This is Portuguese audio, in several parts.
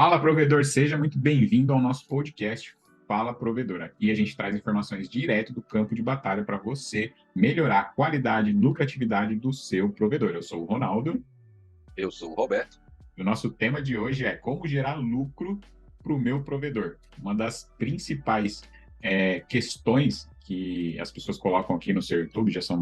Fala, provedor, seja muito bem-vindo ao nosso podcast Fala, Provedor. Aqui a gente traz informações direto do campo de batalha para você melhorar a qualidade e lucratividade do seu provedor. Eu sou o Ronaldo. Eu sou o Roberto. E o nosso tema de hoje é como gerar lucro para o meu provedor. Uma das principais questões que as pessoas colocam aqui no seu YouTube, já são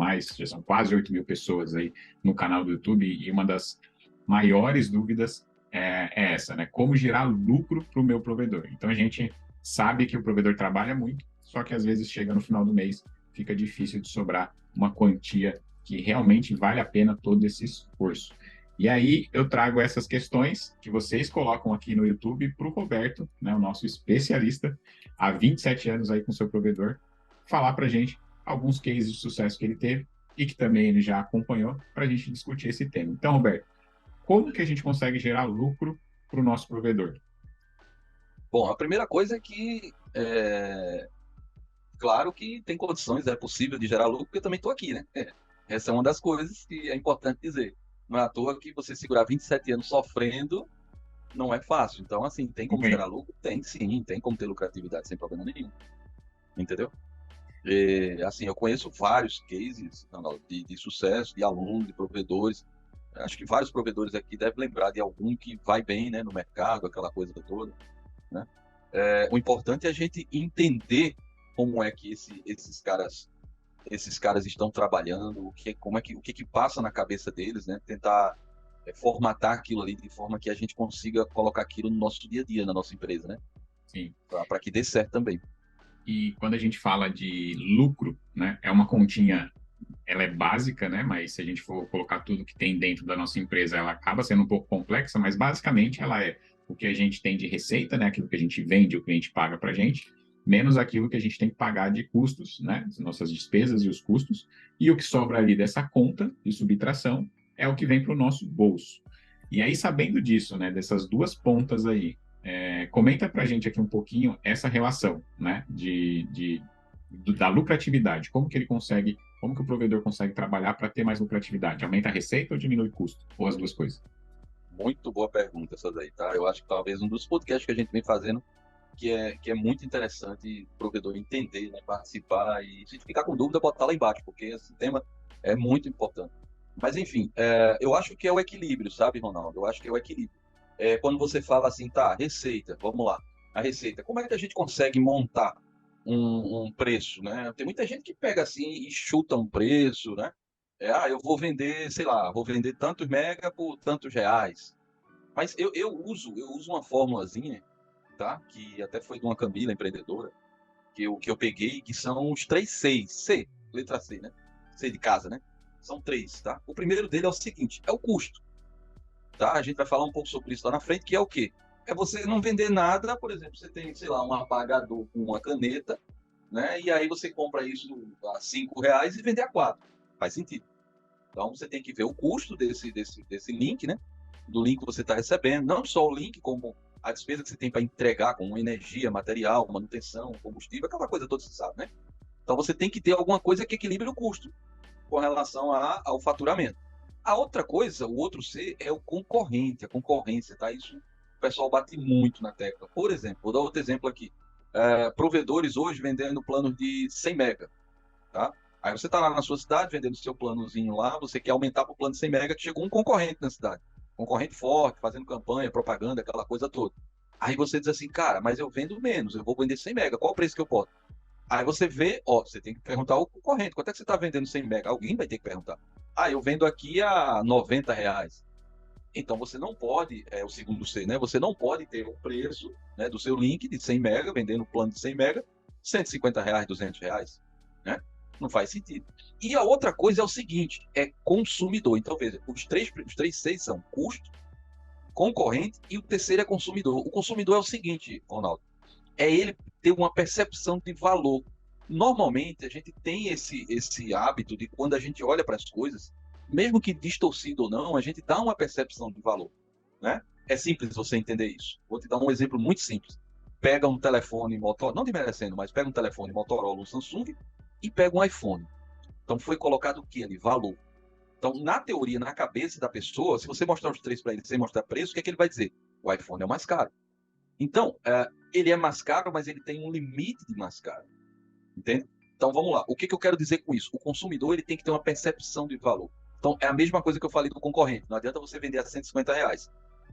quase 8 mil pessoas aí no canal do YouTube, e uma das maiores dúvidas é essa, né? Como gerar lucro para o meu provedor. Então a gente sabe que o provedor trabalha muito, só que às vezes chega no final do mês, fica difícil de sobrar uma quantia que realmente vale a pena todo esse esforço. E aí eu trago essas questões que vocês colocam aqui no YouTube para o Roberto, né, o nosso especialista, há 27 anos aí com o seu provedor, falar para a gente alguns cases de sucesso que ele teve e que também ele já acompanhou para a gente discutir esse tema. Então, Roberto, como que a gente consegue gerar lucro para o nosso provedor? Bom, a primeira coisa é que, claro que tem condições, é possível de gerar lucro, porque eu também estou aqui, né? Essa é uma das coisas que é importante dizer. Não é à toa que você segurar 27 anos sofrendo não é fácil. Então, assim, tem como Bem, gerar lucro? Tem sim, tem como ter lucratividade sem problema nenhum. Entendeu? E, assim, eu conheço vários cases de sucesso, de alunos, de provedores. Acho que vários provedores aqui devem lembrar de algum que vai bem, né, no mercado, aquela coisa toda, né? O importante é a gente entender como é que esses caras estão trabalhando, o que passa na cabeça deles, né? Tentar formatar aquilo ali de forma que a gente consiga colocar aquilo no nosso dia a dia, na nossa empresa, né? sim. Para que dê certo também. E quando a gente fala de lucro, né, é uma continha, ela é básica, né, mas se a gente for colocar tudo que tem dentro da nossa empresa, ela acaba sendo um pouco complexa, mas basicamente ela é o que a gente tem de receita, né, aquilo que a gente vende, o cliente paga para a gente, menos aquilo que a gente tem que pagar de custos, né, as nossas despesas e os custos, e o que sobra ali dessa conta de subtração é o que vem para o nosso bolso. E aí, sabendo disso, né, dessas duas pontas aí, comenta para a gente aqui um pouquinho essa relação, né, da lucratividade. Como que ele consegue, como que o provedor consegue trabalhar para ter mais lucratividade? Aumenta a receita ou diminui o custo? Ou as duas coisas? Muito boa pergunta essa daí, tá? Eu acho que talvez um dos podcasts que a gente vem fazendo que é muito interessante o provedor entender, né, participar e se ficar com dúvida, botar lá embaixo, porque esse tema é muito importante. Mas, enfim, eu acho que é o equilíbrio, sabe, Ronaldo? Eu acho que é o equilíbrio. Quando você fala assim, tá, receita, vamos lá, a receita, como é que a gente consegue montar um preço, né? Tem muita gente que pega assim e chuta um preço, né? Eu vou vender, sei lá, vou vender tantos mega por tantos reais. Mas eu uso uma formulazinha, tá? Que até foi de uma Camila empreendedora, que eu peguei, que são os 3 Cs. Letra C, né? C de casa, né? São três, tá? O primeiro dele é o seguinte, é o custo, tá? A gente vai falar um pouco sobre isso lá na frente, que é o quê? É você não vender nada, por exemplo, você tem, sei lá, um apagador com uma caneta, né? E aí você compra isso a R$ 5 e vende a 4. Faz sentido. Então você tem que ver o custo desse link, né? Do link que você está recebendo, não só o link, como a despesa que você tem para entregar, como energia, material, manutenção, combustível, aquela coisa toda, você sabe, né? Então você tem que ter alguma coisa que equilibre o custo com relação ao faturamento. A outra coisa, o outro C, é o concorrente, a concorrência, tá? Isso o pessoal bate muito na tecla. Por exemplo, vou dar outro exemplo aqui. Provedores hoje vendendo planos de 100 mega, tá? Aí você está lá na sua cidade vendendo seu planozinho lá, você quer aumentar para o plano de 100 mega, que chegou um concorrente na cidade. Concorrente forte, fazendo campanha, propaganda, aquela coisa toda. Aí você diz assim, cara, mas eu vendo menos, eu vou vender 100 mega, qual o preço que eu posso? Aí você vê, ó, você tem que perguntar ao concorrente, quanto é que você está vendendo 100 mega? Alguém vai ter que perguntar. Eu vendo aqui a R$ 90. Então você não pode, o segundo C, né? Você não pode ter o preço, né, do seu link de 100 mega, vendendo o plano de 100 mega, R$ 150, R$ 200, né? Não faz sentido. E a outra coisa é o seguinte, é consumidor. Então veja, os três Cs são custo, concorrente e o terceiro é consumidor. O consumidor é o seguinte, Ronaldo, é ele ter uma percepção de valor. Normalmente a gente tem esse hábito de quando a gente olha para as coisas, mesmo que distorcido ou não, a gente dá uma percepção de valor, né? É simples você entender isso. Vou te dar um exemplo muito simples. Pega um telefone Motorola, não desmerecendo, mas pega um telefone Motorola, um Samsung e pega um iPhone. Então foi colocado o que ali? Valor. Então, na teoria, na cabeça da pessoa, se você mostrar os três para ele sem mostrar preço, o que é que ele vai dizer? O iPhone é o mais caro. Então, ele é mais caro, mas ele tem um limite de mais caro. Entende? Então, vamos lá. O que eu quero dizer com isso? O consumidor ele tem que ter uma percepção de valor. Então, é a mesma coisa que eu falei do concorrente. Não adianta você vender a R$ 150,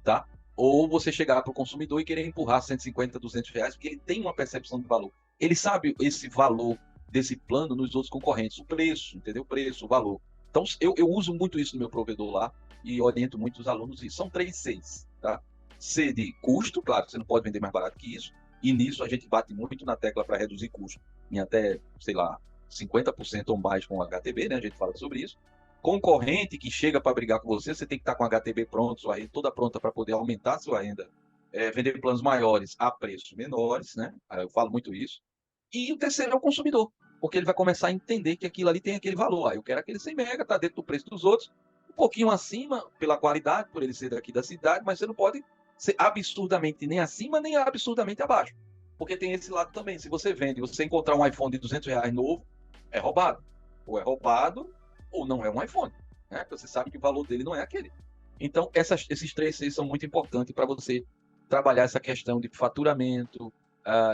tá? Ou você chegar para o consumidor e querer empurrar 150, R$ 200, porque ele tem uma percepção de valor. Ele sabe esse valor desse plano nos outros concorrentes, o preço, entendeu? O preço, o valor. Então, eu uso muito isso no meu provedor lá e oriento muito os alunos. E são 3 Cs, tá? C de custo, claro, você não pode vender mais barato que isso. E nisso a gente bate muito na tecla para reduzir custo, em até, sei lá, 50% ou mais com o HTB, né? A gente fala sobre isso. Concorrente que chega para brigar com você, você tem que estar com o HTB pronto, sua rede toda pronta para poder aumentar a sua renda, vender planos maiores a preços menores, né? Eu falo muito isso. E o terceiro é o consumidor, porque ele vai começar a entender que aquilo ali tem aquele valor. Eu quero aquele 100 mega, tá dentro do preço dos outros, um pouquinho acima pela qualidade, por ele ser daqui da cidade, mas você não pode ser absurdamente nem acima, nem absurdamente abaixo. Porque tem esse lado também. Se você vende, você encontrar um iPhone de R$ 200 novo, é roubado. Ou é roubado, ou não é um iPhone. Né? Porque você sabe que o valor dele não é aquele. Então, esses 3 Cs são muito importantes para você trabalhar essa questão de faturamento,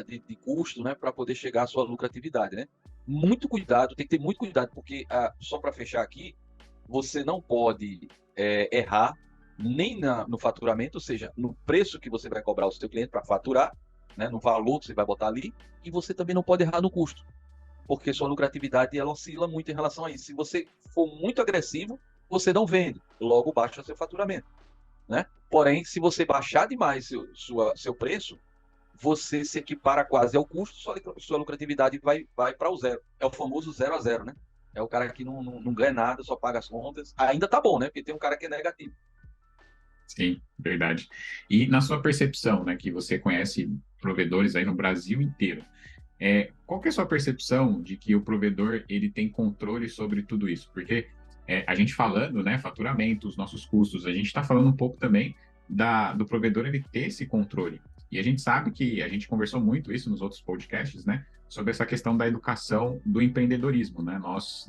de custo, né? Para poder chegar à sua lucratividade. Né? Muito cuidado, tem que ter muito cuidado, porque, só para fechar aqui, você não pode errar nem no faturamento, ou seja, no preço que você vai cobrar o seu cliente para faturar, né, no valor que você vai botar ali, e você também não pode errar no custo, porque sua lucratividade ela oscila muito em relação a isso. Se você for muito agressivo, você não vende, logo baixa seu faturamento. Né? Porém, se você baixar demais seu preço, você se equipara quase ao custo, sua lucratividade vai para o zero. É o famoso 0 a 0, né? É o cara que não ganha nada, só paga as contas. Ainda tá bom, né? Porque tem um cara que é negativo. Sim, verdade. E na sua percepção, né, que você conhece provedores aí no Brasil inteiro, qual que é a sua percepção de que o provedor ele tem controle sobre tudo isso? Porque a gente falando, né, faturamento, os nossos custos, a gente está falando um pouco também do provedor ele ter esse controle. E a gente sabe que a gente conversou muito isso nos outros podcasts, né, sobre essa questão da educação do empreendedorismo, né? Nós,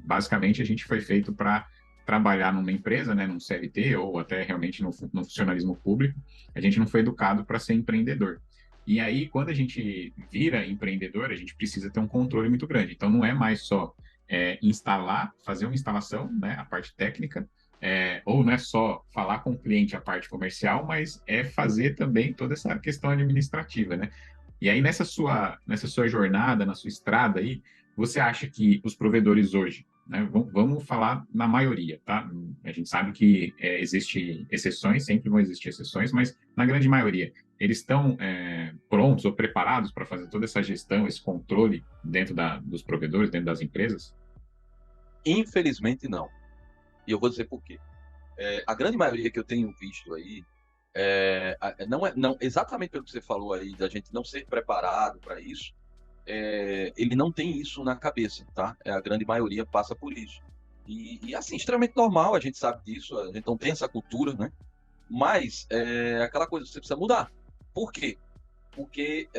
basicamente, a gente foi feito para trabalhar numa empresa, né, num CLT ou até realmente no funcionalismo público. A gente não foi educado para ser empreendedor. E aí, quando a gente vira empreendedor, a gente precisa ter um controle muito grande. Então, não é mais só instalar, fazer uma instalação, né, a parte técnica, ou não é só falar com o cliente a parte comercial, mas é fazer também toda essa questão administrativa, né? E aí, nessa sua jornada, na sua estrada aí, você acha que os provedores hoje, né, vamos falar na maioria, tá? A gente sabe que existe exceções, sempre vão existir exceções, mas na grande maioria, eles estão prontos ou preparados para fazer toda essa gestão, esse controle dentro dos provedores, dentro das empresas? Infelizmente, não. E eu vou dizer por quê. A grande maioria que eu tenho visto aí, não, exatamente pelo que você falou aí, da gente não ser preparado para isso, ele não tem isso na cabeça, tá? A grande maioria passa por isso. E assim, extremamente normal, a gente sabe disso, a gente não tem essa cultura, né? Mas aquela coisa, você precisa mudar. Por quê? Porque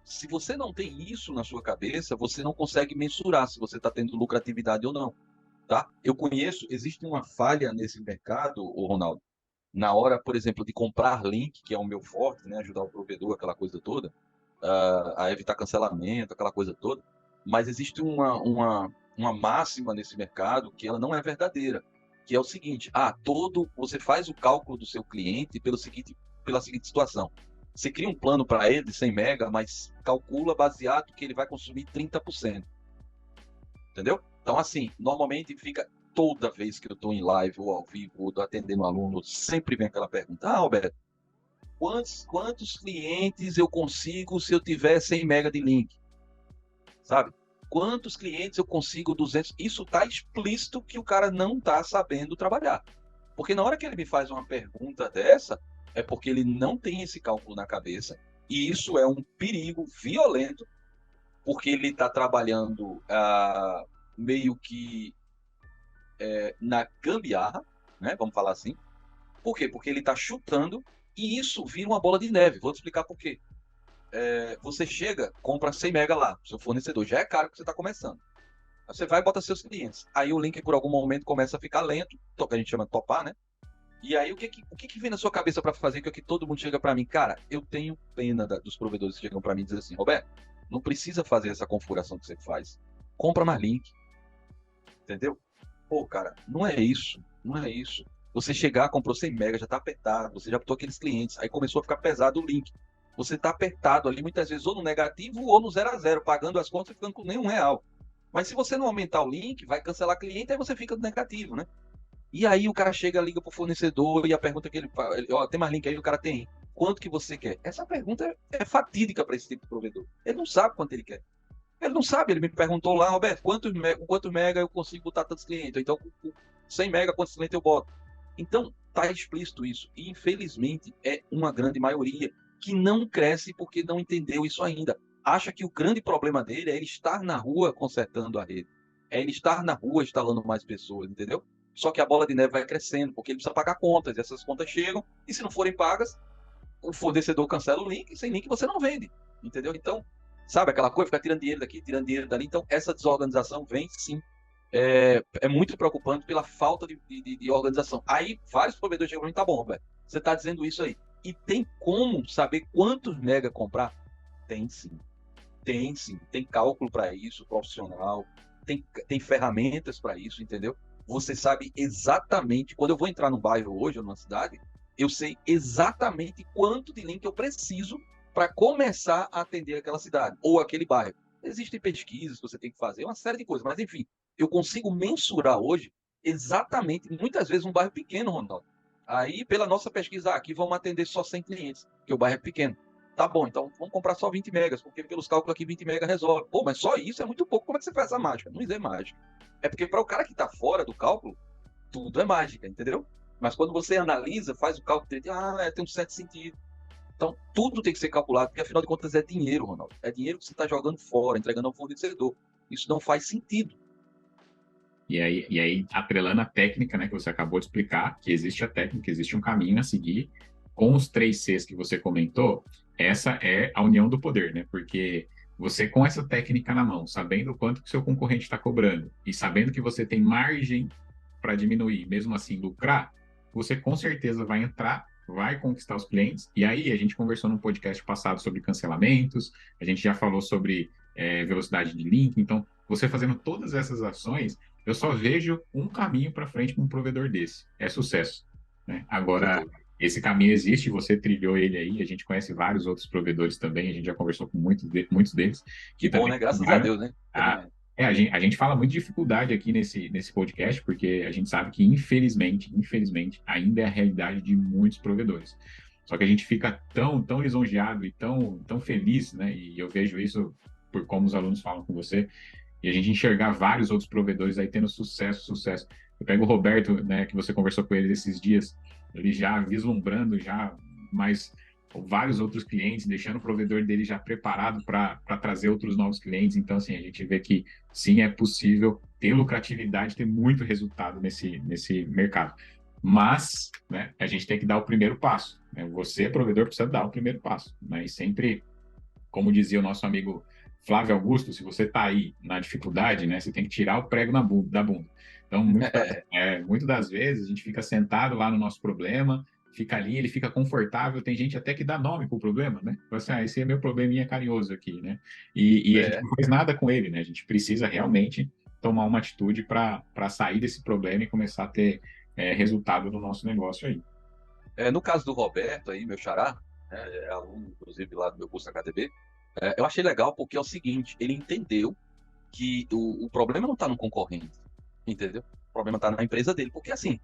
se você não tem isso na sua cabeça, você não consegue mensurar se você está tendo lucratividade ou não, tá? Eu conheço, existe uma falha nesse mercado, o Ronaldo, na hora, por exemplo, de comprar link, que é o meu forte, né? Ajudar o provedor, aquela coisa toda, a evitar cancelamento, aquela coisa toda. Mas existe uma máxima nesse mercado que ela não é verdadeira, que é o seguinte: você faz o cálculo do seu cliente pela seguinte situação. Você cria um plano para ele de 100 mega, mas calcula baseado que ele vai consumir 30%. Entendeu? Então, assim, normalmente fica toda vez que eu estou em live ou ao vivo, ou atendendo um aluno, sempre vem aquela pergunta: Alberto, quantos clientes eu consigo se eu tiver 100 mega de link? Sabe? Quantos clientes eu consigo 200? Isso está explícito que o cara não está sabendo trabalhar. Porque na hora que ele me faz uma pergunta dessa, é porque ele não tem esse cálculo na cabeça, e isso é um perigo violento, porque ele está trabalhando meio que na gambiarra, né? Vamos falar assim. Por quê? Porque ele está chutando e isso vira uma bola de neve. Vou te explicar por quê. Você chega, compra 100 mega lá, seu fornecedor, já é caro que você está começando. Aí você vai e bota seus clientes. Aí o link, por algum momento, começa a ficar lento, que a gente chama de topar, né? E aí, o que vem na sua cabeça para fazer que todo mundo chega para mim? Cara, eu tenho pena dos provedores que chegam para mim e dizem assim, Roberto, não precisa fazer essa configuração que você faz. Compra mais link. Entendeu? Pô, cara, não é isso. Não é isso. Você chegar, comprou 100 mega, já tá apertado, você já botou aqueles clientes, aí começou a ficar pesado o link. Você tá apertado ali, muitas vezes, ou no negativo ou no 0 a 0, pagando as contas e ficando com nenhum real. Mas se você não aumentar o link, vai cancelar cliente, aí você fica no negativo, né? E aí o cara chega, liga pro fornecedor e a pergunta que ele fala, ó, tem mais link aí? O cara tem. Quanto que você quer? Essa pergunta é fatídica para esse tipo de provedor. Ele não sabe quanto ele quer. Ele não sabe, ele me perguntou lá, Roberto, quantos mega eu consigo botar tantos clientes? Então, com 100 mega, quantos clientes eu boto? Então, tá explícito isso. E, infelizmente, é uma grande maioria que não cresce porque não entendeu isso ainda. Acha que o grande problema dele é ele estar na rua consertando a rede. É ele estar na rua instalando mais pessoas, entendeu? Só que a bola de neve vai crescendo, porque ele precisa pagar contas, e essas contas chegam, e se não forem pagas, o fornecedor cancela o link, e sem link você não vende, entendeu? Então, sabe aquela coisa, ficar tirando dinheiro daqui, tirando dinheiro dali. Então, essa desorganização vem sim. É muito preocupante pela falta de organização. Aí, vários provedores chegam para mim, tá bom, Roberto, você está dizendo isso aí. E tem como saber quantos mega comprar? Tem sim. Tem sim. Tem cálculo para isso, profissional. Tem ferramentas para isso, entendeu? Você sabe exatamente, quando eu vou entrar num bairro hoje, ou numa cidade, eu sei exatamente quanto de link eu preciso para começar a atender aquela cidade ou aquele bairro. Existem pesquisas que você tem que fazer, uma série de coisas, mas enfim, eu consigo mensurar hoje exatamente, muitas vezes um bairro pequeno, Ronaldo. Aí, pela nossa pesquisa, aqui vamos atender só 100 clientes, porque o bairro é pequeno. Tá bom, então vamos comprar só 20 megas, porque pelos cálculos aqui 20 megas resolve. Pô, mas só isso é muito pouco, como é que você faz essa mágica? Não é mágica. É porque para o cara que está fora do cálculo, tudo é mágica, entendeu? Mas quando você analisa, faz o cálculo, tem um certo sentido. Então, tudo tem que ser calculado, porque afinal de contas é dinheiro, Ronaldo. É dinheiro que você está jogando fora, entregando ao fornecedor. Isso não faz sentido. E aí, atrelando a técnica, né, que você acabou de explicar, que existe a técnica, existe um caminho a seguir, com os 3 Cs que você comentou, essa é a união do poder, né? Porque você, com essa técnica na mão, sabendo o quanto que o seu concorrente está cobrando e sabendo que você tem margem para diminuir, mesmo assim lucrar, você com certeza vai entrar, vai conquistar os clientes. E aí, a gente conversou no podcast passado sobre cancelamentos, a gente já falou sobre velocidade de link. Então, você fazendo todas essas ações, eu só vejo um caminho para frente com um provedor desse: é sucesso, né? Agora, esse caminho existe, você trilhou ele aí, a gente conhece vários outros provedores também, a gente já conversou com muitos deles, que bom, né? Graças a Deus, né? A gente fala muito de dificuldade aqui nesse podcast, porque a gente sabe que, infelizmente, ainda é a realidade de muitos provedores. Só que a gente fica tão lisonjeado e tão feliz, né? E eu vejo isso por como os alunos falam com você, e a gente enxergar vários outros provedores aí tendo sucesso. Eu pego o Roberto, né, que você conversou com ele esses dias, ele já vislumbrando já mais vários outros clientes, deixando o provedor dele já preparado para trazer outros novos clientes. Então, assim, a gente vê que sim, é possível ter lucratividade, ter muito resultado nesse mercado. Mas, né, a gente tem que dar o primeiro passo, né? Você, provedor, precisa dar o primeiro passo, né? E sempre, como dizia o nosso amigo Flávio Augusto, se você está aí na dificuldade, né, você tem que tirar o prego da bunda. Então, muito das vezes, a gente fica sentado lá no nosso problema, fica ali, ele fica confortável, tem gente até que dá nome para o problema, né? Fala assim, esse é meu probleminha carinhoso aqui, né? E a gente não faz nada com ele, né? A gente precisa realmente tomar uma atitude para sair desse problema e começar a ter resultado no nosso negócio aí. No caso do Roberto aí, meu xará, é aluno, inclusive, lá do meu curso HTB, eu achei legal porque é o seguinte, ele entendeu que o problema não está no concorrente, entendeu? O problema está na empresa dele, porque assim,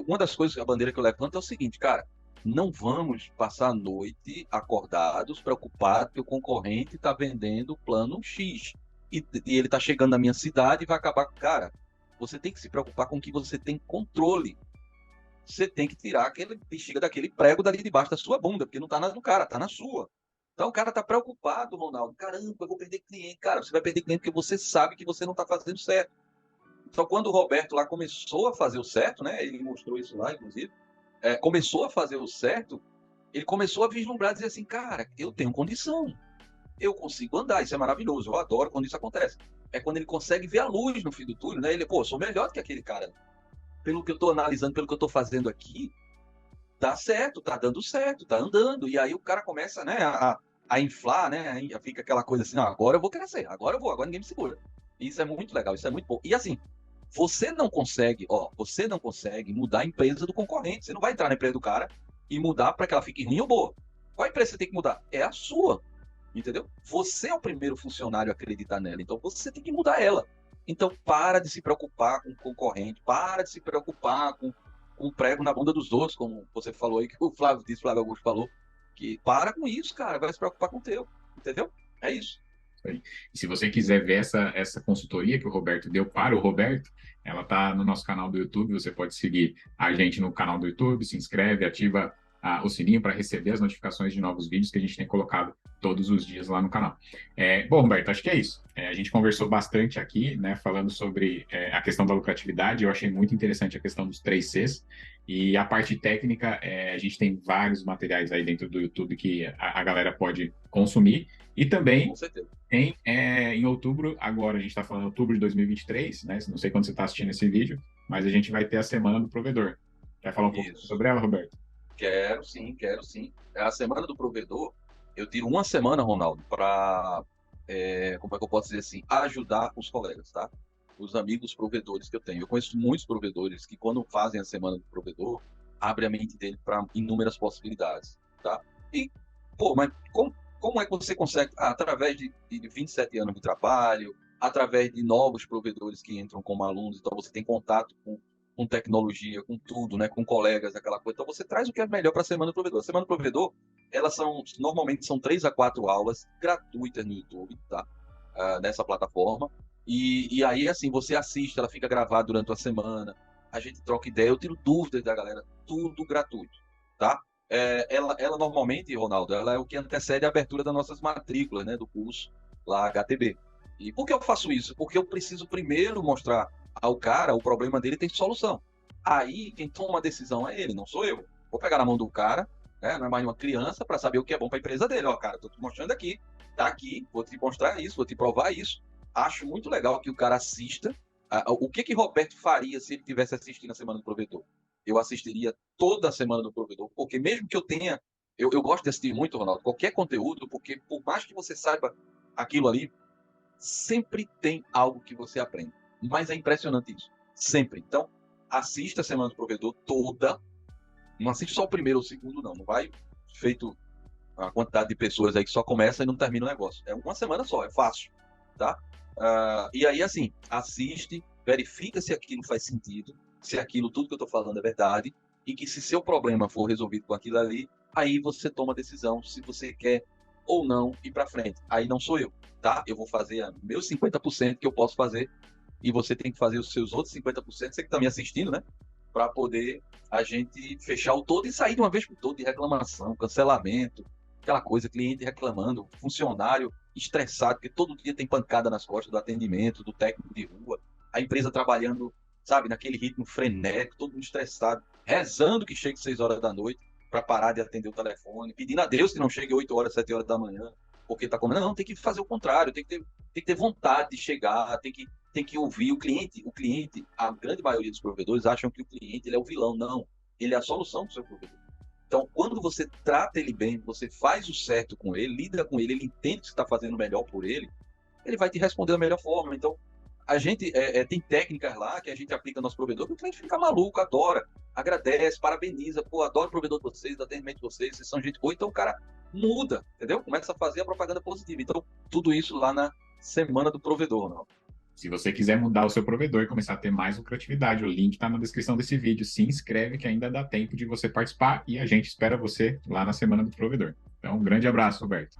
uma das coisas, a bandeira que eu levanto é o seguinte, cara, não vamos passar a noite acordados, preocupados que o concorrente está vendendo o plano X e ele está chegando na minha cidade e vai acabar. Cara, você tem que se preocupar com o que você tem controle. Você tem que tirar aquele bexiga daquele prego dali debaixo da sua bunda, porque não está no cara, está na sua. Então o cara está preocupado, Ronaldo. Caramba, eu vou perder cliente. Cara, você vai perder cliente porque você sabe que você não está fazendo certo. Então, quando o Roberto lá começou a fazer o certo, né? Ele mostrou isso lá, inclusive. Começou a fazer o certo, ele começou a vislumbrar, dizer assim, cara, eu tenho condição. Eu consigo andar, isso é maravilhoso. Eu adoro quando isso acontece. É quando ele consegue ver a luz no fim do túnel, né? Ele, pô, eu sou melhor do que aquele cara. pelo que eu estou analisando, pelo que eu estou fazendo aqui, dá certo, tá dando certo, tá andando. E aí o cara começa, né, a inflar, né? Aí fica aquela coisa assim, não, agora eu vou crescer, agora ninguém me segura. Isso é muito legal, isso é muito bom. E assim, você não consegue mudar a empresa do concorrente. Você não vai entrar na empresa do cara e mudar para que ela fique ruim ou boa. Qual empresa você tem que mudar? É a sua, entendeu? Você é o primeiro funcionário a acreditar nela, então você tem que mudar ela. Então para de se preocupar com o concorrente, para de se preocupar com o prego na bunda dos outros, como você falou aí, que o Flávio Augusto falou, que para com isso, cara, vai se preocupar com o teu, entendeu? É isso. E se você quiser ver essa consultoria que o Roberto deu para o Roberto, ela está no nosso canal do YouTube. Você pode seguir a gente no canal do YouTube, se inscreve, ativa o sininho para receber as notificações de novos vídeos que a gente tem colocado todos os dias lá no canal. Bom, Roberto, acho que é isso. A gente conversou bastante aqui, né, falando sobre a questão da lucratividade. Eu achei muito interessante a questão dos 3 Cs. E a parte técnica, a gente tem vários materiais aí dentro do YouTube que a galera pode consumir. E também Com certeza. em outubro, agora a gente está falando de outubro de 2023, né? Não sei quando você está assistindo esse vídeo, mas a gente vai ter a Semana do Provedor. Quer falar um pouco Isso. sobre ela, Roberto? Quero sim, quero sim. A semana do provedor, eu tiro uma semana, Ronaldo, para, como é que eu posso dizer assim, ajudar os colegas, tá? Os amigos provedores que eu tenho. Eu conheço muitos provedores que, quando fazem a semana do provedor, abre a mente dele para inúmeras possibilidades, tá? E, pô, mas como é que você consegue, através de 27 anos de trabalho, através de novos provedores que entram como alunos, então você tem contato com tecnologia, com tudo, né, com colegas, aquela coisa. Então você traz o que é melhor para a Semana do Provedor. A Semana do Provedor, normalmente são 3 a 4 aulas gratuitas no YouTube, tá? Nessa plataforma. E aí, assim, você assiste, ela fica gravada durante a semana, a gente troca ideia, eu tiro dúvidas da galera, tudo gratuito, tá? Ela normalmente, Ronaldo, ela é o que antecede a abertura das nossas matrículas, né, do curso lá HTB. E por que eu faço isso? Porque eu preciso primeiro mostrar ao cara o problema dele tem solução. Aí quem toma a decisão é ele, não sou eu. Vou pegar na mão do cara, né, não é mais uma criança, para saber o que é bom para a empresa dele. Ó, cara, tô te mostrando aqui, tá aqui, vou te mostrar isso, vou te provar isso. Acho muito legal que o cara assista. O que Roberto faria se ele tivesse assistindo a Semana do Provedor? Eu assistiria toda a Semana do Provedor, porque mesmo que eu tenha. Eu gosto de assistir muito, Ronaldo, qualquer conteúdo, porque por mais que você saiba aquilo ali, sempre tem algo que você aprende. Mas é impressionante isso. Sempre. Então, assista a Semana do Provedor toda. Não assiste só o primeiro ou o segundo, não. Não vai feito a quantidade de pessoas aí que só começa e não termina o negócio. É uma semana só, é fácil. Tá? E aí, assim, assiste, verifica se aquilo faz sentido, se aquilo, tudo que eu estou falando é verdade, e que se seu problema for resolvido com aquilo ali, aí você toma a decisão se você quer ou não ir para frente. Aí não sou eu, tá? Eu vou fazer meus 50% que eu posso fazer, e você tem que fazer os seus outros 50%, você que está me assistindo, né? Para poder a gente fechar o todo e sair de uma vez por todas de reclamação, cancelamento, aquela coisa, cliente reclamando, funcionário estressado, porque todo dia tem pancada nas costas do atendimento, do técnico de rua, a empresa trabalhando, sabe, naquele ritmo frenético, todo mundo estressado, rezando que chegue 6 horas da noite para parar de atender o telefone, pedindo a Deus que não chegue 8 horas, 7 horas da manhã, porque está comendo. Não, tem que fazer o contrário, tem que ter vontade de chegar, tem que ouvir o cliente. O cliente, a grande maioria dos provedores acham que o cliente ele é o vilão. Não, ele é a solução do seu provedor. Então, quando você trata ele bem, você faz o certo com ele, lida com ele, ele entende que você está fazendo o melhor por ele, ele vai te responder da melhor forma. Então, a gente tem técnicas lá que a gente aplica no nosso provedor, que o cliente fica maluco, adora, agradece, parabeniza, pô, adoro o provedor de vocês, atendimento de vocês, vocês são gente boa. Então, o cara muda, entendeu? Começa a fazer a propaganda positiva. Então, tudo isso lá na Semana do Provedor, não? Se você quiser mudar o seu provedor e começar a ter mais lucratividade, o link está na descrição desse vídeo. Se inscreve que ainda dá tempo de você participar e a gente espera você lá na Semana do Provedor. Então, um grande abraço, Roberto.